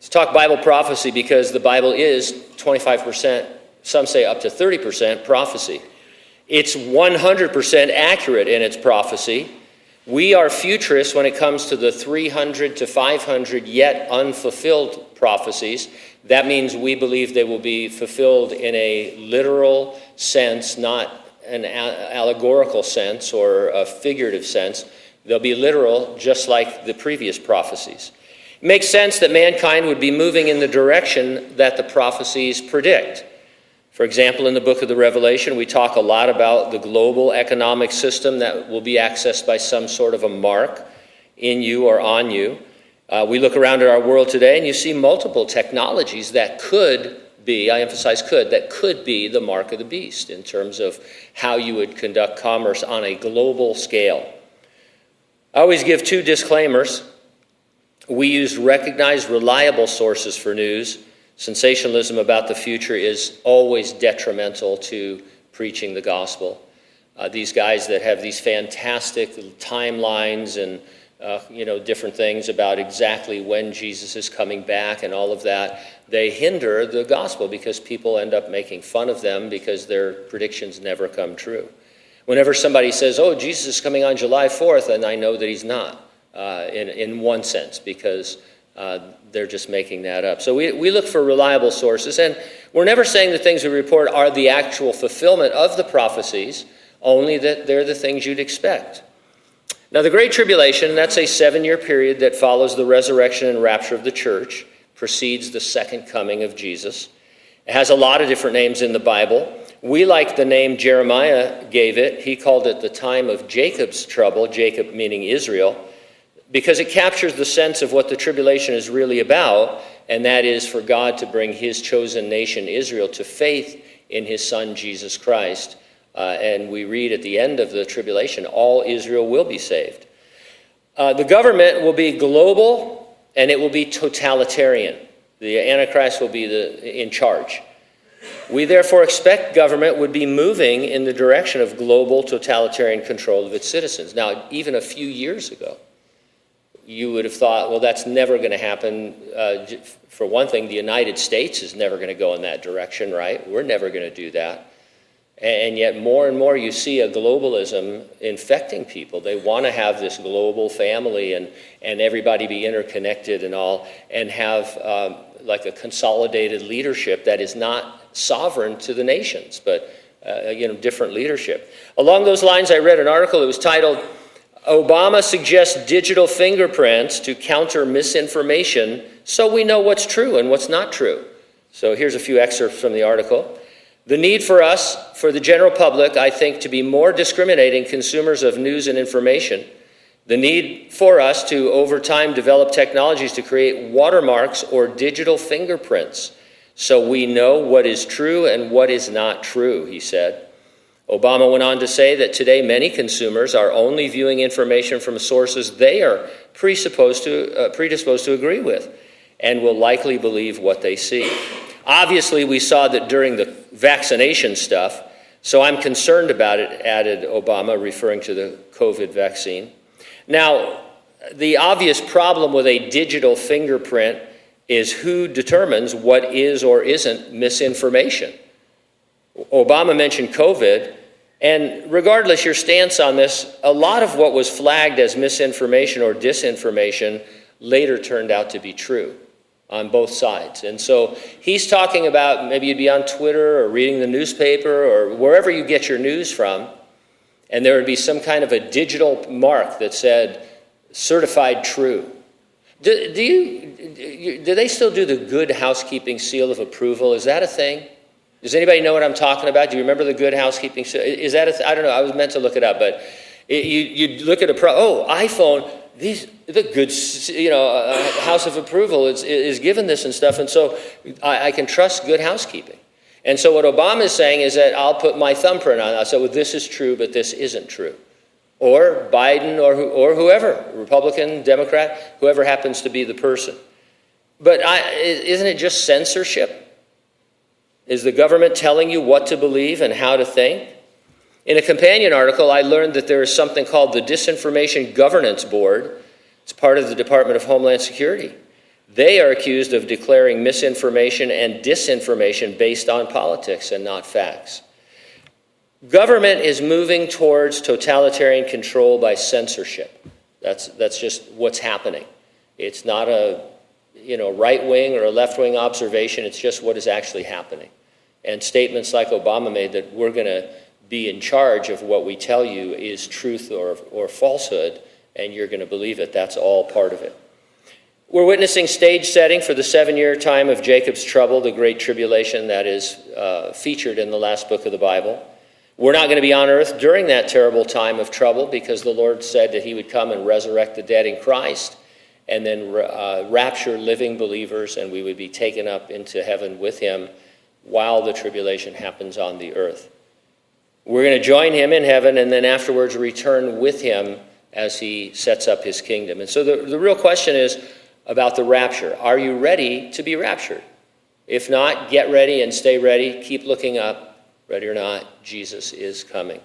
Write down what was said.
Let's talk Bible prophecy, because the Bible is 25%, some say up to 30% prophecy. It's 100% accurate in its prophecy. We are futurists when it comes to the 300 to 500 yet unfulfilled prophecies. That means we believe they will be fulfilled in a literal sense, not an allegorical sense or a figurative sense. They'll be literal, just like the previous prophecies. It makes sense that mankind would be moving in the direction that the prophecies predict. For example, in the book of the Revelation, we talk a lot about the global economic system that will be accessed by some sort of a mark in you or on you. We look around at our world today and you see multiple technologies that could be, I emphasize could, that could be the mark of the beast in terms of how you would conduct commerce on a global scale. I always give two disclaimers. We use recognized, reliable sources for news. Sensationalism about the future is always detrimental to preaching the gospel. These guys that have these fantastic timelines and different things about exactly when Jesus is coming back and all of that, they hinder the gospel because people end up making fun of them because their predictions never come true. Whenever somebody says, oh, Jesus is coming on July 4th, and I know that he's not, in one sense, because they're just making that up. So we look for reliable sources, and we're never saying the things we report are the actual fulfillment of the prophecies, only that they're the things you'd expect. Now, the Great Tribulation, that's a 7-year period that follows the resurrection and rapture of the church, precedes the second coming of Jesus. It has a lot of different names in the Bible. We like the name Jeremiah gave it. He called it the time of Jacob's trouble, Jacob meaning Israel, because it captures the sense of what the tribulation is really about, and that is for God to bring his chosen nation, Israel, to faith in his son, Jesus Christ. And we read at the end of the tribulation, all Israel will be saved. The government will be global, and it will be totalitarian. The Antichrist will be in charge. We therefore expect government would be moving in the direction of global totalitarian control of its citizens. Now, even a few years ago, you would have thought, well, that's never going to happen. For one thing, the United States is never going to go in that direction, right? We're never going to do that. And yet more and more you see a globalism infecting people. They want to have this global family and everybody be interconnected and all, and have like a consolidated leadership that is not sovereign to the nations, but different leadership. Along those lines, I read an article. It was titled, Obama suggests digital fingerprints to counter misinformation so we know what's true and what's not true. So here's a few excerpts from the article. The need for us, for the general public, I think, to be more discriminating consumers of news and information. The need for us to, over time, develop technologies to create watermarks or digital fingerprints so we know what is true and what is not true, he said. Obama went on to say that today many consumers are only viewing information from sources they are predisposed to agree with and will likely believe what they see. Obviously, we saw that during the vaccination stuff, so I'm concerned about it, added Obama, referring to the COVID vaccine. Now, the obvious problem with a digital fingerprint is who determines what is or isn't misinformation. Obama mentioned COVID, and regardless your stance on this, a lot of what was flagged as misinformation or disinformation later turned out to be true on both sides. And so he's talking about, maybe you'd be on Twitter or reading the newspaper or wherever you get your news from, and there would be some kind of a digital mark that said, certified true. Do they still do the Good Housekeeping seal of approval? Is that a thing? Does anybody know what I'm talking about? Do you remember the Good Housekeeping seal? Is that I don't know. I was meant to look it up, but you look at iPhone. The good, house of approval is given this and stuff, and so I can trust Good Housekeeping. And so what Obama is saying is that I'll put my thumbprint on it. I'll say, well, this is true, but this isn't true. Or Biden or whoever, Republican, Democrat, whoever happens to be the person. But isn't it just censorship? Is the government telling you what to believe and how to think? In a companion article, I learned that there is something called the Disinformation Governance Board. It's part of the Department of Homeland Security. They are accused of declaring misinformation and disinformation based on politics and not facts. Government is moving towards totalitarian control by censorship. That's just what's happening. It's not a right-wing or a left-wing observation. It's just what is actually happening. And statements like Obama made that we're going to be in charge of what we tell you is truth or falsehood, and you're going to believe it. That's all part of it. We're witnessing stage setting for the 7-year time of Jacob's trouble, the Great Tribulation that is featured in the last book of the Bible. We're not going to be on earth during that terrible time of trouble because the Lord said that he would come and resurrect the dead in Christ and then rapture living believers, and we would be taken up into heaven with him while the tribulation happens on the earth. We're going to join him in heaven and then afterwards return with him as he sets up his kingdom. And so the real question is about the rapture. Are you ready to be raptured? If not, get ready and stay ready. Keep looking up. Ready or not, Jesus is coming.